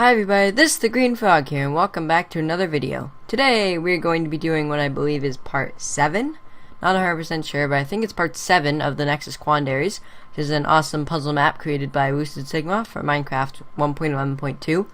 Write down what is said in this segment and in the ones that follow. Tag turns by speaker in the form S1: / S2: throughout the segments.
S1: Hi everybody, this is TheGreenFrog here, and welcome back to another video. Today, we're going to be doing what I believe is part 7. Not 100% sure, but I think it's part 7 of the Nexus Quandaries, which is an awesome puzzle map created by LucidSigma for Minecraft 1.11.2,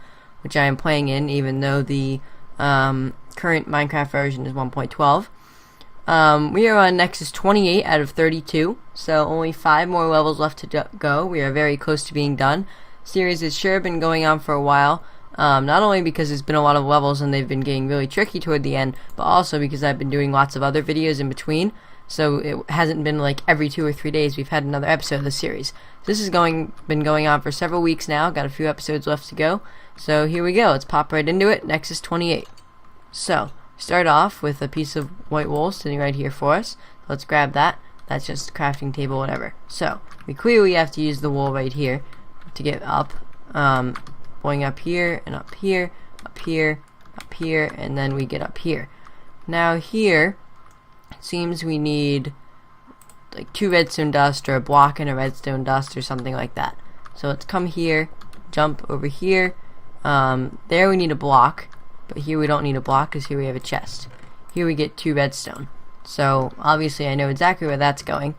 S1: which I am playing in, even though the current Minecraft version is 1.12. We are on Nexus 28 out of 32, so only 5 more levels left to go. We are very close to being done. Series has sure been going on for a while, not only because there's been a lot of levels and they've been getting really tricky toward the end, but also because I've been doing lots of other videos in between, so it hasn't been like every 2 or 3 days we've had another episode of the series. This has been going on for several weeks now, got a few episodes left to go, so here we go, let's pop right into it. Nexus 28. So, start off with a piece of white wool sitting right here for us. Let's grab that. That's just a crafting table, whatever. So, we clearly have to use the wool right here to get up, going up here and up here, up here, up here, and then we get up here. Now here, it seems we need like 2 redstone dust or a block and a redstone dust or something like that. So let's come here, jump over here. There we need a block, but here we don't need a block because here we have a chest. Here we get 2 redstone. So obviously I know exactly where that's going.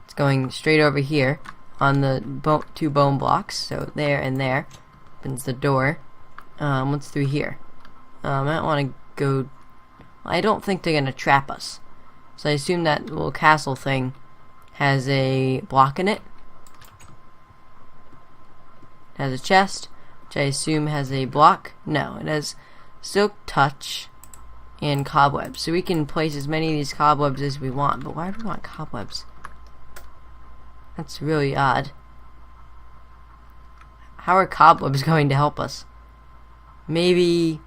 S1: It's going straight over here on the 2 bone blocks, so there and there. Opens the door. What's through here? I don't want to go. I don't think they're gonna trap us, so I assume that little castle thing has a block in it. It has a chest, which I assume has a block. No, it has silk touch and cobwebs, so we can place as many of these cobwebs as we want. But why do we want cobwebs? That's really odd. How are cobwebs going to help us? Maybe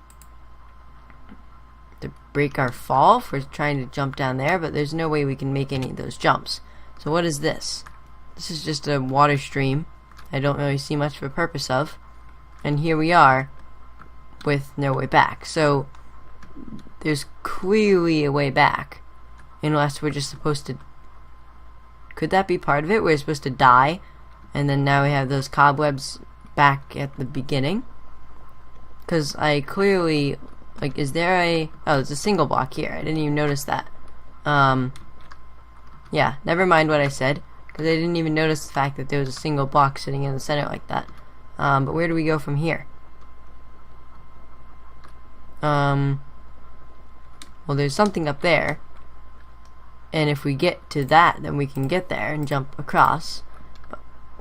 S1: to break our fall if we're trying to jump down there, but there's no way we can make any of those jumps. So what is this? This is just a water stream I don't really see much of a purpose of. And here we are with no way back. So there's clearly a way back, unless we're just supposed to. Could that be part of it? We're supposed to die, and then now we have those cobwebs back at the beginning. Because I clearly, like, is there a... Oh, there's a single block here. I didn't even notice that. Yeah, never mind what I said, because I didn't even notice the fact that there was a single block sitting in the center like that. But where do we go from here? Well, there's something up there. And if we get to that, then we can get there and jump across.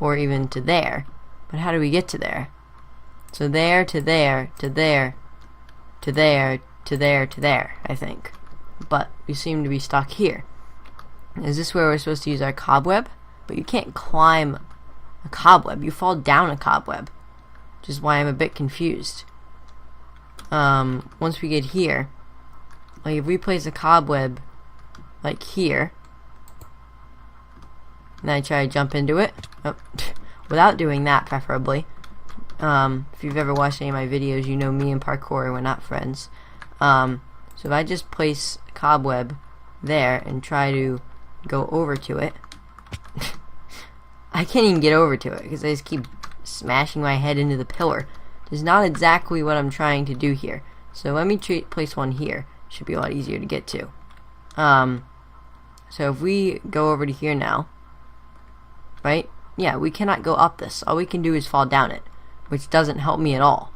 S1: Or even to there. But how do we get to there? So there, to there, to there, to there, to there, to there, I think. But we seem to be stuck here. Is this where we're supposed to use our cobweb? But you can't climb a cobweb. You fall down a cobweb. Which is why I'm a bit confused. Once we get here, like if we place a cobweb like here, and I try to jump into it, without doing that preferably. If you've ever watched any of my videos, you know me and parkour, we're not friends. So if I just place a cobweb there and try to go over to it, I can't even get over to it because I just keep smashing my head into the pillar. It's not exactly what I'm trying to do here. So let me place one here. Should be a lot easier to get to. So if we go over to here now, right? Yeah, we cannot go up this. All we can do is fall down it, which doesn't help me at all.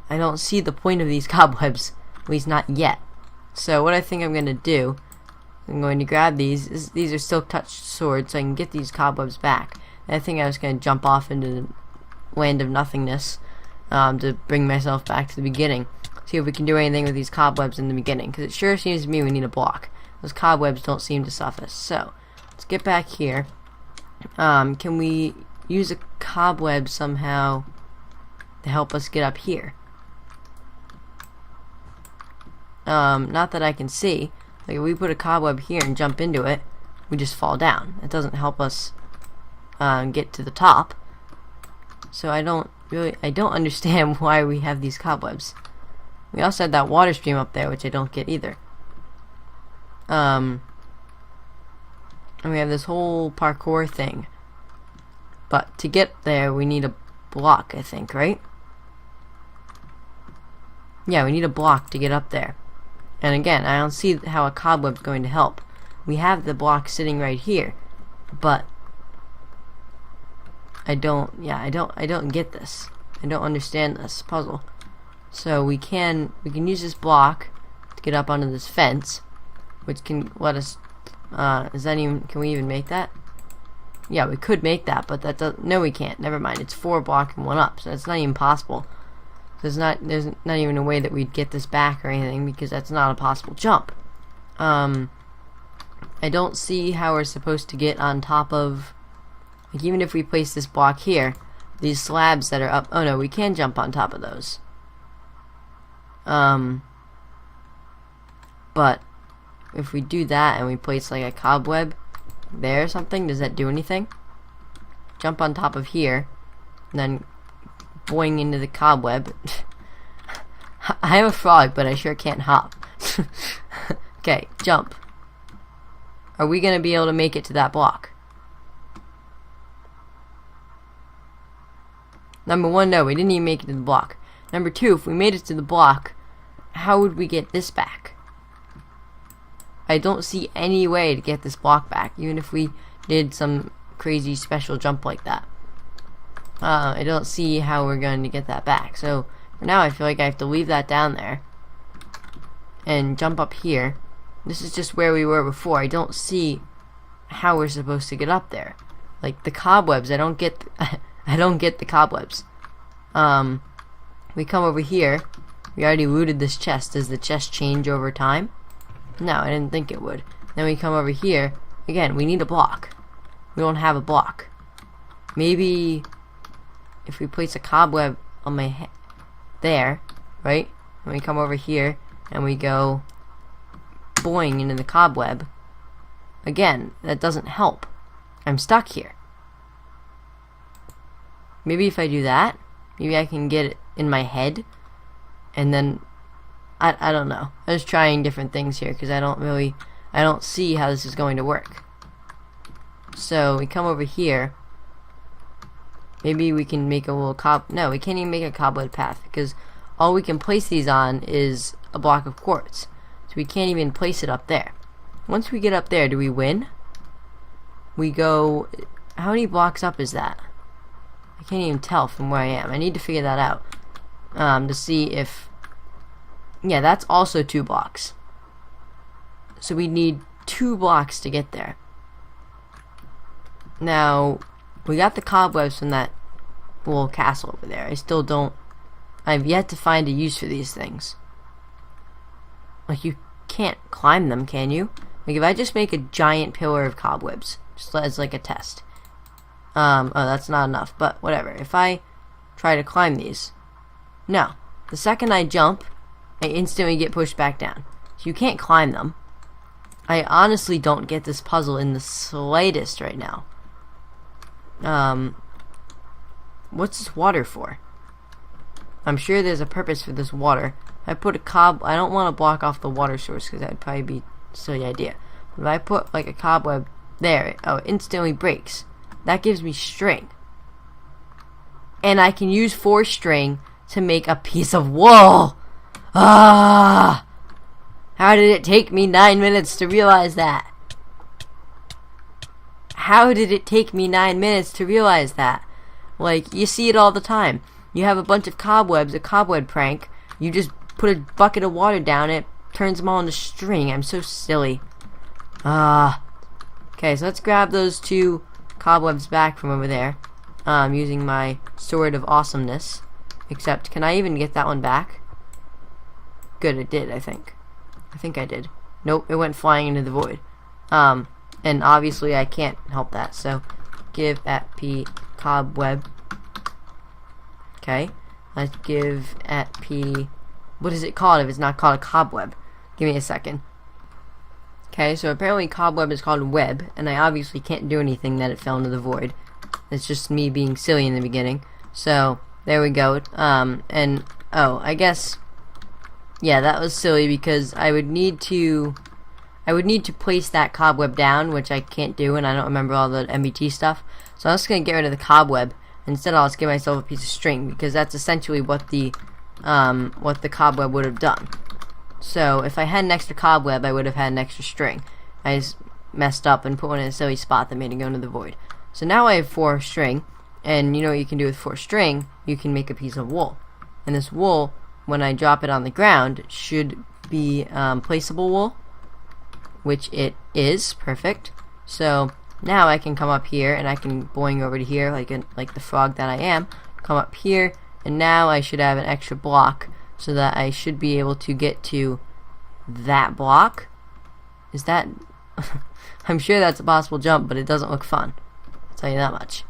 S1: I don't see the point of these cobwebs, at least not yet. So what I think I'm going to do, I'm going to grab these. These are silk touch swords, so I can get these cobwebs back. And I think I was going to jump off into the land of nothingness to bring myself back to the beginning. See if we can do anything with these cobwebs in the beginning, because it sure seems to me we need a block. Those cobwebs don't seem to suffice. So, let's get back here. Can we use a cobweb somehow to help us get up here? Not that I can see. Like, if we put a cobweb here and jump into it, we just fall down. It doesn't help us get to the top. So I don't understand why we have these cobwebs. We also had that water stream up there, which I don't get either. And we have this whole parkour thing. But to get there, we need a block, I think, right? Yeah, we need a block to get up there. And again, I don't see how a cobweb's going to help. We have the block sitting right here, but I don't get this. I don't understand this puzzle. So we can use this block to get up onto this fence, which can let us. Can we even make that? Yeah, we could make that, but that does. No, we can't. Never mind. It's 4 block and 1 up, so it's not even possible. There's not even a way that we'd get this back or anything, because that's not a possible jump. I don't see how we're supposed to get on top of, like, even if we place this block here, these slabs that are up. Oh no, we can jump on top of those. But if we do that and we place like a cobweb there or something, does that do anything? Jump on top of here, and then boing into the cobweb. I am a frog, but I sure can't hop. Okay, jump. Are we gonna be able to make it to that block? Number 1, no, we didn't even make it to the block. Number 2, if we made it to the block, how would we get this back? I don't see any way to get this block back, even if we did some crazy special jump like that. I don't see how we're going to get that back. So for now, I feel like I have to leave that down there and jump up here. This is just where we were before. I don't see how we're supposed to get up there. Like the cobwebs, I don't get. I don't get the cobwebs. We come over here. We already looted this chest. Does the chest change over time? No, I didn't think it would. Then we come over here. Again, we need a block. We don't have a block. Maybe if we place a cobweb on my head there, right? And we come over here and we go boing into the cobweb. Again, that doesn't help. I'm stuck here. Maybe if I do that, maybe I can get it in my head, and then I don't know. I'm just trying different things here because I don't see how this is going to work. So we come over here. Maybe we can make a little no, we can't even make a cobweb path because all we can place these on is a block of quartz. So we can't even place it up there. Once we get up there, do we win? We go. How many blocks up is that? I can't even tell from where I am. I need to figure that out to see if. Yeah, that's also 2 blocks. So we need 2 blocks to get there. Now, we got the cobwebs from that little castle over there. I've yet to find a use for these things. Like, you can't climb them, can you? Like, if I just make a giant pillar of cobwebs, just as like a test. Oh, that's not enough, but whatever. If I try to climb these, no. The second I jump, I instantly get pushed back down. So you can't climb them. I honestly don't get this puzzle in the slightest right now. What's this water for? I'm sure there's a purpose for this water. I put a I don't want to block off the water source because that would probably be a silly idea. But if I put like a cobweb there, it instantly breaks. That gives me string. And I can use 4 string to make a piece of wool. Ah! How did it take me 9 minutes to realize that? How did it take me 9 minutes to realize that? Like, you see it all the time. You have a bunch of cobwebs, a cobweb prank. You just put a bucket of water down it, turns them all into string. I'm so silly. Okay, so let's grab those 2 cobwebs back from over there. Using my sword of awesomeness. Except, can I even get that one back? Good, it did, I think. I think I did. Nope, it went flying into the void. And obviously I can't help that, so give at P cobweb. Okay, let's give at P. What is it called if it's not called a cobweb? Give me a second. Okay, so apparently cobweb is called web, and I obviously can't do anything that it fell into the void. It's just me being silly in the beginning. So there we go. And oh, I guess. Yeah, that was silly because I would need to place that cobweb down, which I can't do, and I don't remember all the MBT stuff. So I'm just gonna get rid of the cobweb. Instead, I'll just give myself a piece of string because that's essentially what the what the cobweb would have done. So if I had an extra cobweb, I would have had an extra string. I just messed up and put one in a silly spot that made it go into the void. So now I have 4 string, and you know what you can do with 4 string? You can make a piece of wool. And this wool, when I drop it on the ground, should be placeable wool, which it is. Perfect. So now I can come up here and I can boing over to here like the frog that I am. Come up here, and now I should have an extra block so that I should be able to get to that block. Is that I'm sure that's a possible jump, but it doesn't look fun. I'll tell you that much.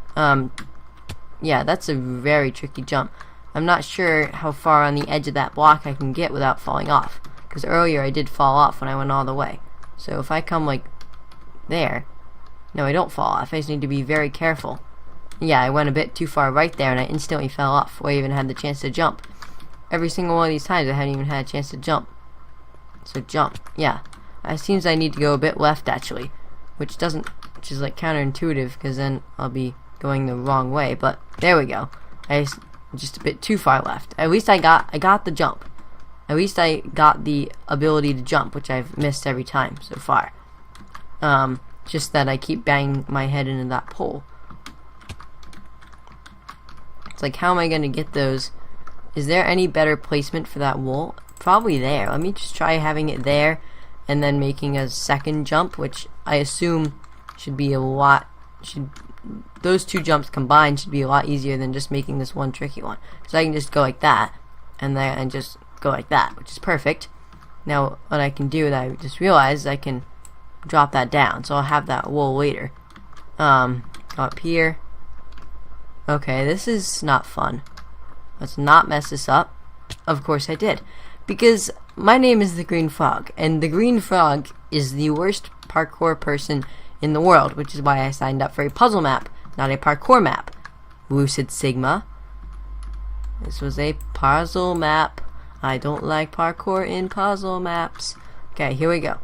S1: Yeah, that's a very tricky jump. I'm not sure how far on the edge of that block I can get without falling off, because earlier I did fall off when I went all the way. So if I come like there, no, I don't fall off. I just need to be very careful. Yeah, I went a bit too far right there and I instantly fell off before I even had the chance to jump. Every single one of these times I hadn't even had a chance to jump. So jump. Yeah. It seems I need to go a bit left actually, which is like counterintuitive, because then I'll be going the wrong way, but there we go. Just a bit too far left. At least I got the jump. At least I got the ability to jump, which I've missed every time so far. Just that I keep banging my head into that pole. It's like, how am I going to get those? Is there any better placement for that wool? Probably there. Let me just try having it there and then making a second jump, which I assume should be a lot. Those 2 jumps combined should be a lot easier than just making this one tricky one. So I can just go like that and just go like that, which is perfect. Now what I can do, that I just realized, I can drop that down, so I'll have that wool later. Go up here. Okay, this is not fun. Let's not mess this up. Of course I did, because my name is TheGreenFrog, and TheGreenFrog is the worst parkour person in the world, which is why I signed up for a puzzle map, not a parkour map. LucidSigma. This was a puzzle map. I don't like parkour in puzzle maps. Okay, here we go.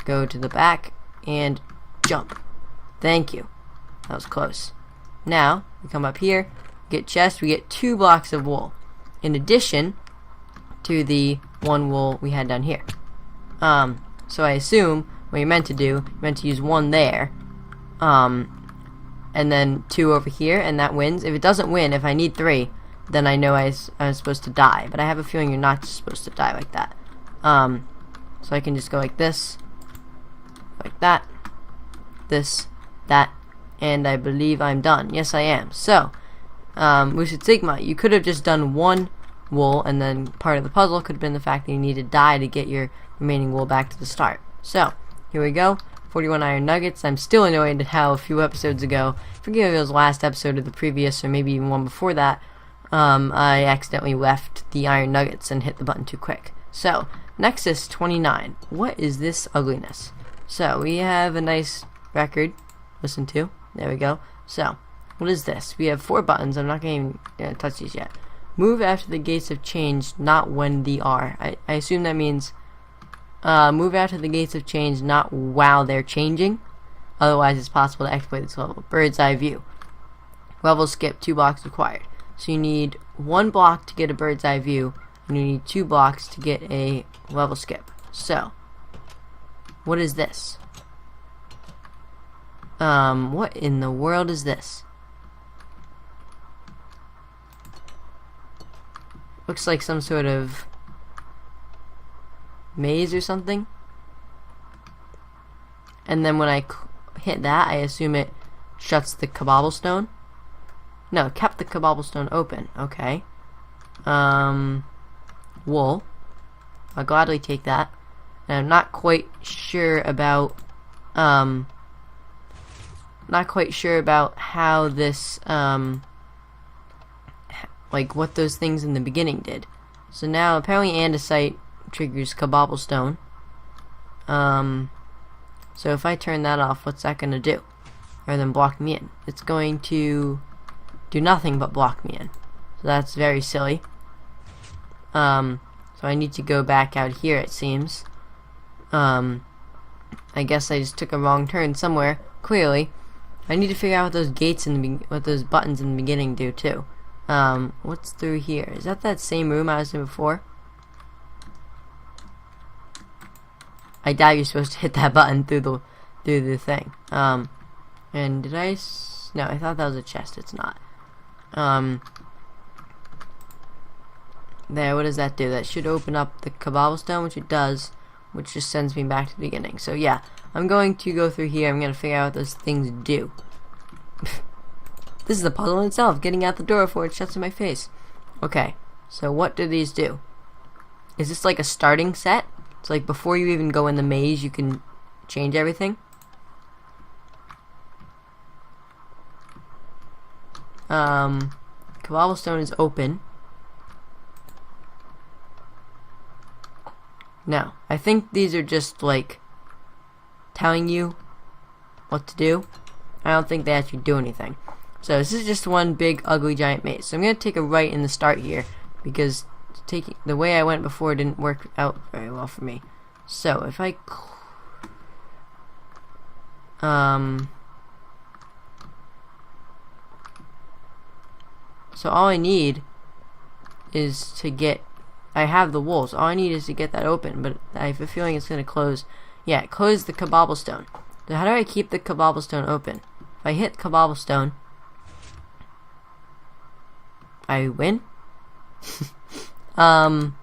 S1: Go to the back and jump. Thank you. That was close. Now, we come up here, get chest, we get 2 blocks of wool, in addition to the 1 wool we had down here. So I assume what you meant to do, you meant to use 1 there, and then 2 over here, and that wins. If it doesn't win, if I need 3, then I know I'm supposed to die, but I have a feeling you're not supposed to die like that. So I can just go like this, like that, this, that, and I believe I'm done. Yes, I am. So, LucidSigma, you could have just done 1 wool, and then part of the puzzle could have been the fact that you need to die to get your remaining wool back to the start. So, here we go. 41 iron nuggets. I'm still annoyed at how a few episodes ago, forgive me, it was the last episode of the previous, or maybe even one before that, I accidentally left the iron nuggets and hit the button too quick. So, Nexus 29. What is this ugliness? So, we have a nice record. Listen to. There we go. So, what is this? We have 4 buttons. I'm not going to touch these yet. Move after the gates have changed, not when they are. I assume that means move after the gates have changed, not while they're changing. Otherwise, it's possible to exploit this level. Bird's eye view. Level skip, 2 blocks required. So you need 1 block to get a bird's eye view, and you need 2 blocks to get a level skip. So, what is this? What in the world is this? Looks like some sort of maze or something. And then when I hit that, I assume it shuts the cobblestone. No, kept the cobblestone open. Okay. Wool. I'll gladly take that. And I'm not quite sure about how this like what those things in the beginning did. So now apparently andesite triggers cobblestone. So if I turn that off, what's that gonna do? Rather than block me in, it's going to do nothing but block me in. So that's very silly. So I need to go back out here, it seems. I guess I just took a wrong turn somewhere. Clearly, I need to figure out what those gates what those buttons in the beginning do too. What's through here? Is that same room I was in before? I doubt you're supposed to hit that button through the thing. And did I? No, I thought that was a chest. It's not. There. What does that do? That should open up the cobblestone, which it does, which just sends me back to the beginning. So yeah, I'm going to go through here. I'm going to figure out what those things do. This is the puzzle in itself, getting out the door before it shuts in my face. Okay, so what do these do? Is this like a starting set? It's like before you even go in the maze, you can change everything? Cobblestone is open. No, I think these are just like telling you what to do. I don't think they actually do anything. So this is just one big ugly giant maze. So I'm going to take a right in the start here because the way I went before didn't work out very well for me. So if I so all I need is to get, I have the wool, so all I need is to get that open, but I have a feeling it's going to close. Yeah, it closed the cobblestone. So how do I keep the cobblestone open? If I hit cobblestone, I win. I'll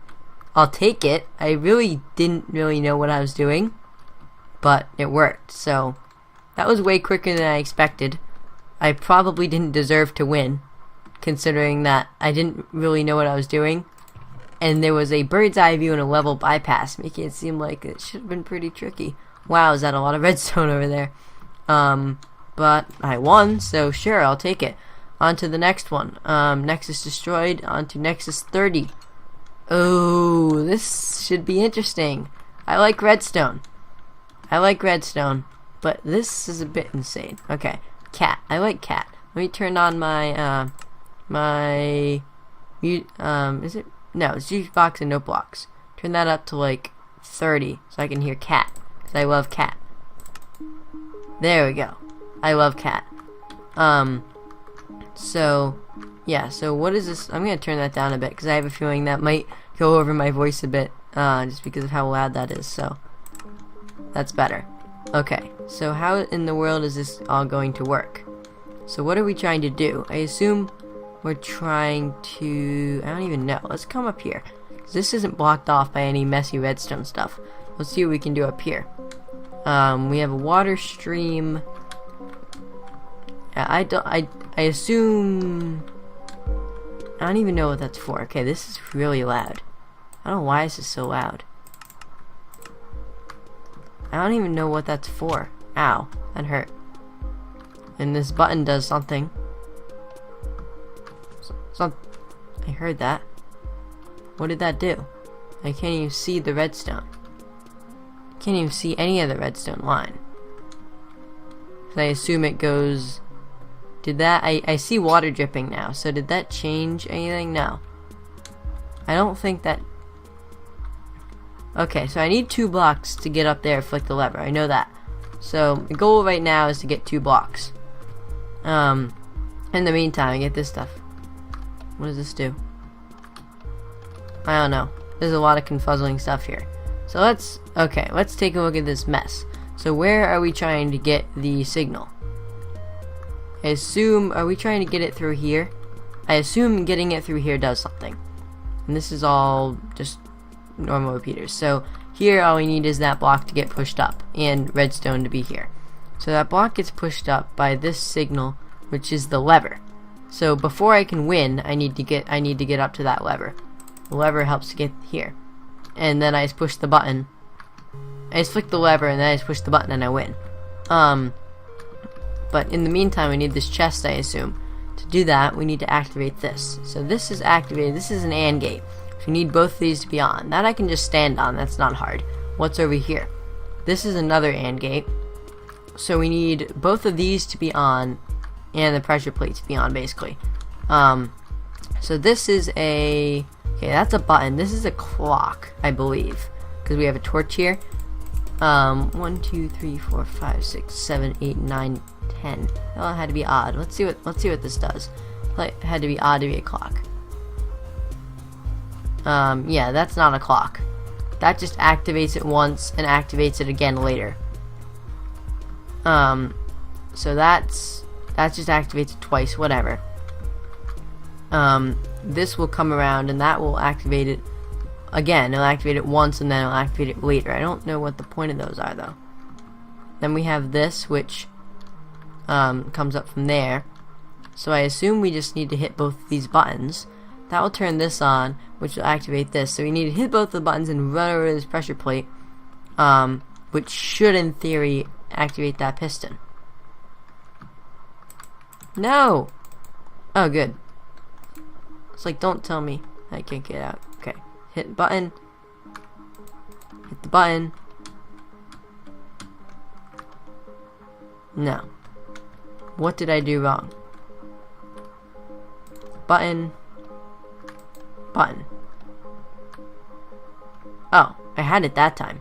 S1: take it. I really didn't really know what I was doing, but it worked. So that was way quicker than I expected. I probably didn't deserve to win, considering that I didn't really know what I was doing, and there was a bird's eye view and a level bypass, making it seem like it should have been pretty tricky. Wow, is that a lot of redstone over there? But I won, so sure, I'll take it. On to the next one. Nexus destroyed. On to Nexus 30. Oh, this should be interesting. I like redstone. But this is a bit insane. Okay, cat. I like cat. Let me turn on my, is it? No, it's juice box and note blocks. Turn that up to like 30 so I can hear cat. Because I love cat. There we go. I love cat. So, yeah, so what is this? I'm going to turn that down a bit because I have a feeling that might go over my voice a bit just because of how loud that is, so that's better. Okay, so how in the world is this all going to work? So what are we trying to do? I assume we're trying to, I don't even know. Let's come up here. This isn't blocked off by any messy redstone stuff. Let's see what we can do up here. We have a water stream. I assume, I don't even know what that's for. Okay, this is really loud. I don't know why this is so loud. I don't even know what that's for. Ow, that hurt. And this button does something. I heard that. What did that do? I can't even see the redstone. I can't even see any of the redstone line. I assume it goes... Did that... I see water dripping now, so did that change anything? No. I don't think that... Okay, so I need 2 blocks to get up there and flick the lever. I know that. So, the goal right now is to get 2 blocks. In the meantime, I get this stuff. What does this do? I don't know. There's a lot of confuzzling stuff here. So let's take a look at this mess. So where are we trying to get the signal? I assume, are we trying to get it through here? I assume getting it through here does something. And this is all just normal repeaters. So here all we need is that block to get pushed up and redstone to be here. So that block gets pushed up by this signal, which is the lever. So before I can win, I need to get up to that lever. The lever helps to get here. And then I just push the button. I just flick the lever and then I just push the button and I win. But in the meantime, we need this chest, I assume. To do that, we need to activate this. So this is activated. This is an AND gate. So we need both of these to be on. That I can just stand on. That's not hard. What's over here? This is another AND gate. So we need both of these to be on and the pressure plate to be on, basically. So this is a... Okay, that's a button. This is a clock, I believe. Because we have a torch here. 1, 2, 3, 4, 5, 6, 7, 8, 9, 10. That one had to be odd. Let's see what this does. It had to be odd to be a clock. Yeah, that's not a clock. That just activates it once and activates it again later. So that just activates it twice, whatever. This will come around and that will activate it again. It'll activate it once and then it'll activate it later. I don't know what the point of those are though. Then we have this, which comes up from there. So I assume we just need to hit both of these buttons. That will turn this on, which will activate this. So we need to hit both the buttons and run over this pressure plate, which should, in theory, activate that piston. No! Oh, good. It's like, don't tell me I can't get out. Okay. Hit button. Hit the button. No. What did I do wrong? Button. Button. Oh, I had it that time.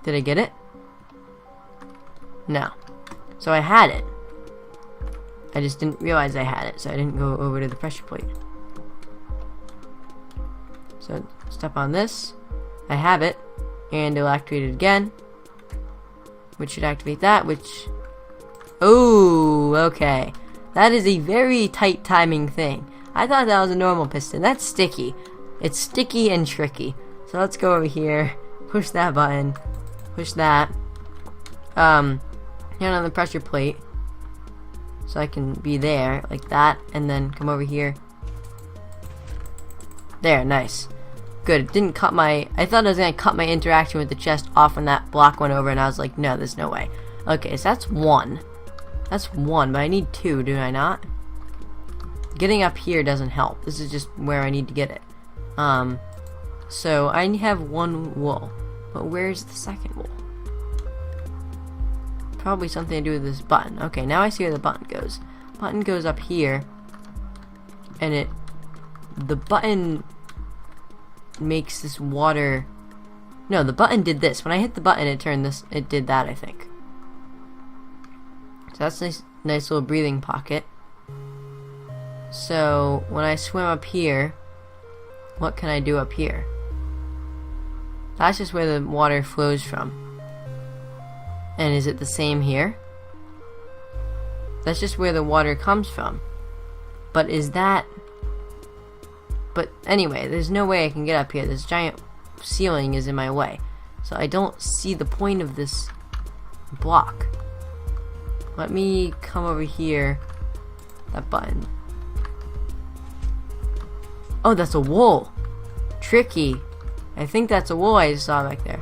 S1: Did I get it? No. So I had it. I just didn't realize I had it, so I didn't go over to the pressure plate. So, step on this. I have it. And it'll activate it again. Which should activate that, which... Oh, okay. That is a very tight timing thing. I thought that was a normal piston. That's sticky. It's sticky and tricky. So let's go over here. Push that button. Push that. Hand on the pressure plate. So I can be there, like that. And then come over here. There, nice. Good. It didn't cut my... I thought it was going to cut my interaction with the chest off when that block went over. And I was like, no, there's no way. Okay, so that's one. That's one, but I need two, do I not? Getting up here doesn't help. This is just where I need to get it. So I have one wool. But where's the second wool? Probably something to do with this button. Okay, now I see where the button goes. Button goes up here. And the button makes this water... No, the button did this. When I hit the button, it turned this... It did that, I think. So that's a nice little breathing pocket. So, when I swim up here, what can I do up here? That's just where the water flows from. And is it the same here? That's just where the water comes from. But is that... But anyway, there's no way I can get up here. This giant ceiling is in my way. So I don't see the point of this block. Let me come over here. That button. Oh, that's a wool. Tricky. I think that's a wool I just saw back there.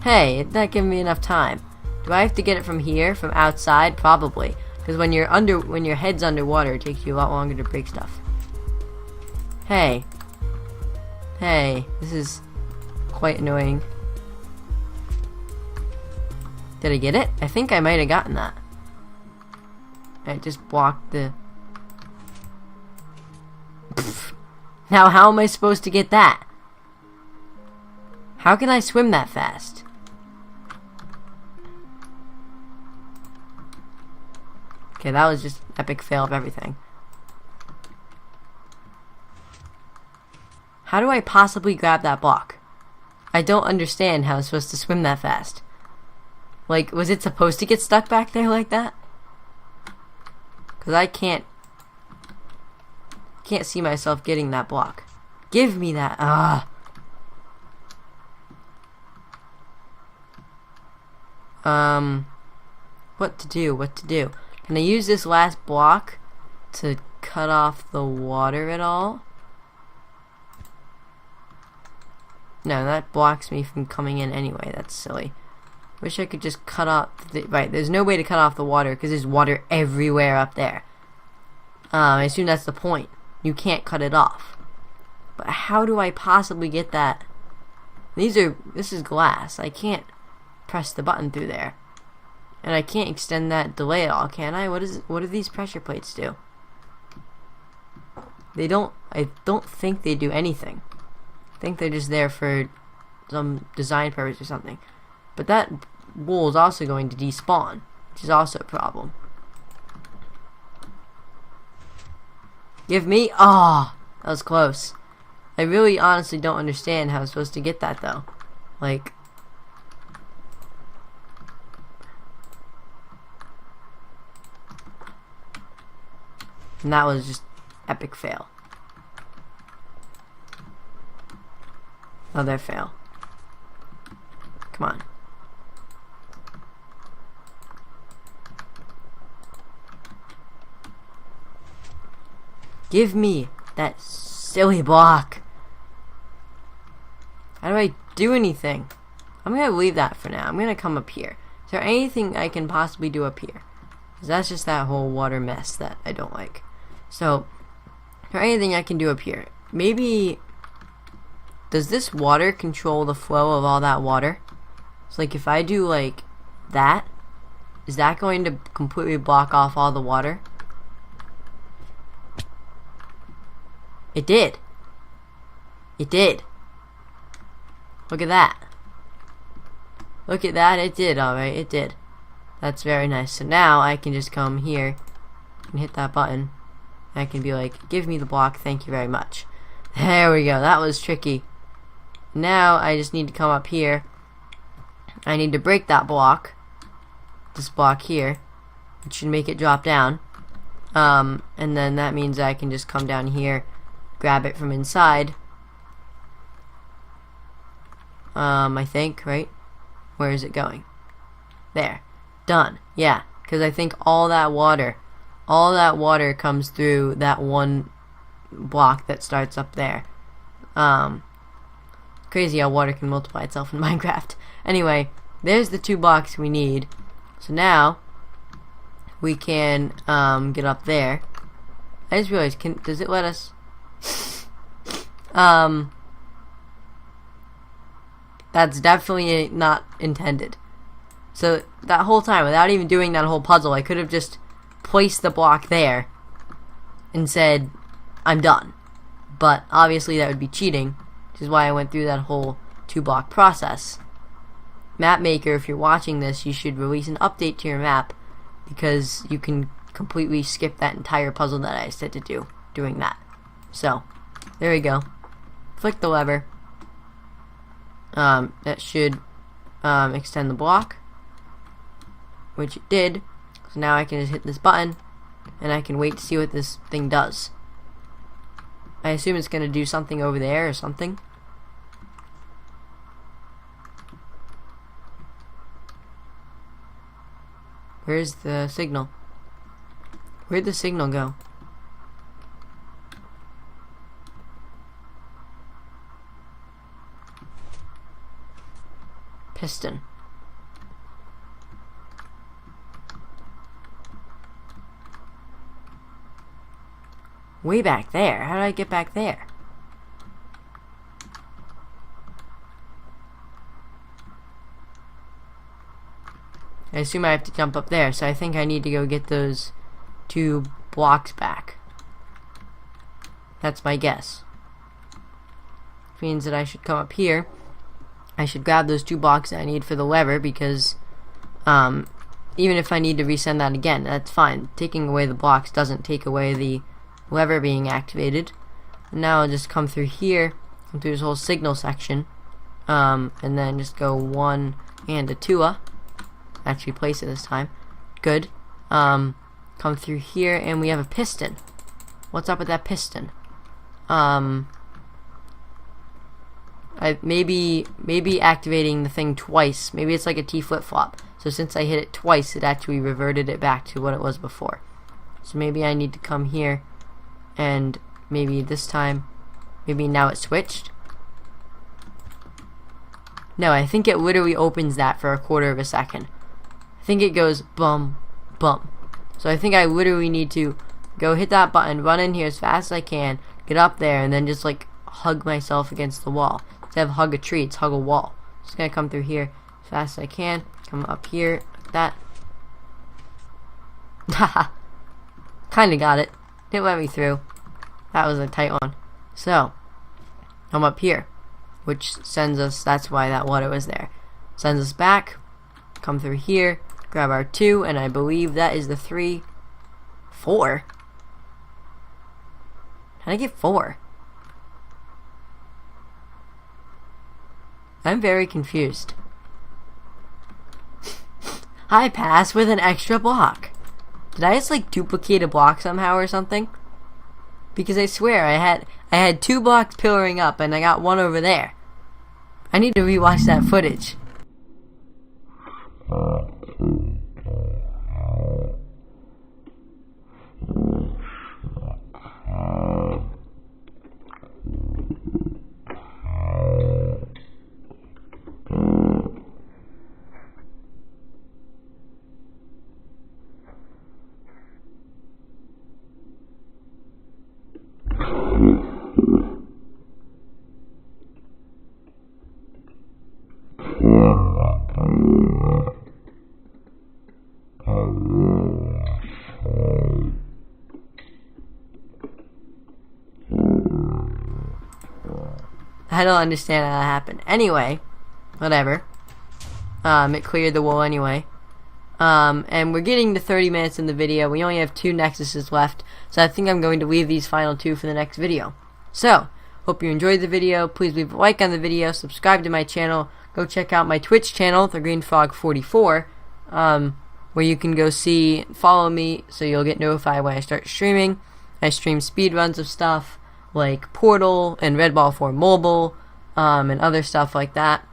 S1: Hey, it's not giving me enough time. Do I have to get it from here, from outside? Probably. Because when your head's underwater, it takes you a lot longer to break stuff. Hey. Hey, this is quite annoying. Did I get it? I think I might have gotten that. I just blocked the... Pfft. Now how am I supposed to get that? How can I swim that fast? Okay, that was just an epic fail of everything. How do I possibly grab that block? I don't understand how I'm supposed to swim that fast. Like, was it supposed to get stuck back there like that? Because I can't see myself getting that block. Give me that. What to do? What to do? Can I use this last block to cut off the water at all? No, that blocks me from coming in anyway. That's silly. Wish I could just cut off the... Right, there's no way to cut off the water because there's water everywhere up there. I assume that's the point. You can't cut it off. But how do I possibly get that? This is glass. I can't press the button through there. And I can't extend that delay at all, can I? What do these pressure plates do? I don't think they do anything. I think they're just there for some design purpose or something. But that wool is also going to despawn, which is also a problem. Give me... Ah! Oh, that was close. I really honestly don't understand how I'm supposed to get that, though. Like... And that was just epic fail. Another fail. Come on. Give me that silly block. How do I do anything? I'm gonna leave that for now. I'm gonna come up here. Is there anything I can possibly do up here? Because that's just that whole water mess that I don't like. So, is there anything I can do up here? Maybe... Does this water control the flow of all that water? So like if I do like that, is that going to completely block off all the water? It did. It did. Look at that. Look at that, it did, alright, it did. That's very nice. So now I can just come here and hit that button. I can be like, give me the block, thank you very much. There we go, that was tricky. Now I just need to come up here. I need to break that block. This block here. Which should make it drop down. And then that means I can just come down here, grab it from inside. I think, right? Where is it going? There. Done. Yeah, because I think all that water comes through that one block that starts up there. Crazy how water can multiply itself in Minecraft. Anyway, there's the 2 blocks we need. So now we can get up there. I just realized, does it let us? That's definitely not intended. So that whole time, without even doing that whole puzzle, I could have just placed the block there and said, I'm done. But obviously that would be cheating, which is why I went through that whole 2-block process. Map maker, if you're watching this, you should release an update to your map, because you can completely skip that entire puzzle that I said to do, doing that. So, there we go. Flick the lever. That should extend the block, which it did. So now I can just hit this button, and I can wait to see what this thing does. I assume it's going to do something over there or something. Where's the signal? Where'd the signal go? Piston. Way back there? How did I get back there? I assume I have to jump up there, so I think I need to go get those 2 blocks back. That's my guess. Which means that I should come up here. I should grab those 2 blocks that I need for the lever, because even if I need to resend that again, that's fine. Taking away the blocks doesn't take away the lever being activated. And now I'll just come through here, come through this whole signal section, and then just go 1 and a 2-a. Actually place it this time. Good. Come through here, and we have a piston. What's up with that piston? Maybe activating the thing twice. Maybe it's like a T flip-flop. So since I hit it twice, it actually reverted it back to what it was before. So maybe I need to come here, and maybe this time, maybe now it switched. No, I think it literally opens that for 1/4 of a second. I think it goes bum, bum. So I think I literally need to go hit that button, run in here as fast as I can, get up there, and then just like hug myself against the wall. Instead of hug a tree, it's hug a wall. Just gonna come through here as fast as I can, come up here, like that. Haha. Kinda got it. Didn't let me through. That was a tight one. So, I'm up here, which sends us, that's why that water was there. Sends us back. Come through here. Grab our 2, and I believe that is the 3. 4? How did I get 4? I'm very confused. I pass with an extra block. Did I just like duplicate a block somehow or something? Because I swear I had 2 blocks pillaring up and I got 1 over there. I need to rewatch that footage. I don't understand how that happened. Anyway, whatever. It cleared the wall anyway. And we're getting to 30 minutes in the video. We only have 2 Nexuses left, so I think I'm going to leave these final 2 for the next video. So, hope you enjoyed the video. Please leave a like on the video, subscribe to my channel, go check out my Twitch channel, TheGreenFrog44, where you can go follow me so you'll get notified when I start streaming. I stream speedruns of stuff like Portal and Red Ball 4 Mobile, and other stuff like that.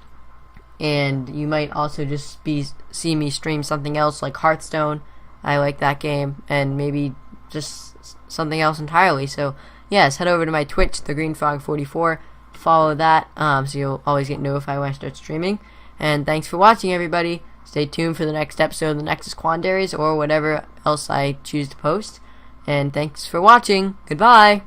S1: And you might also just see me stream something else like Hearthstone. I like that game, and maybe just something else entirely. So yes, head over to my Twitch, TheGreenFrog44, follow that, so you'll always get notified when I start streaming. And thanks for watching, everybody. Stay tuned for the next episode of the Nexus Quandaries or whatever else I choose to post. And thanks for watching. Goodbye.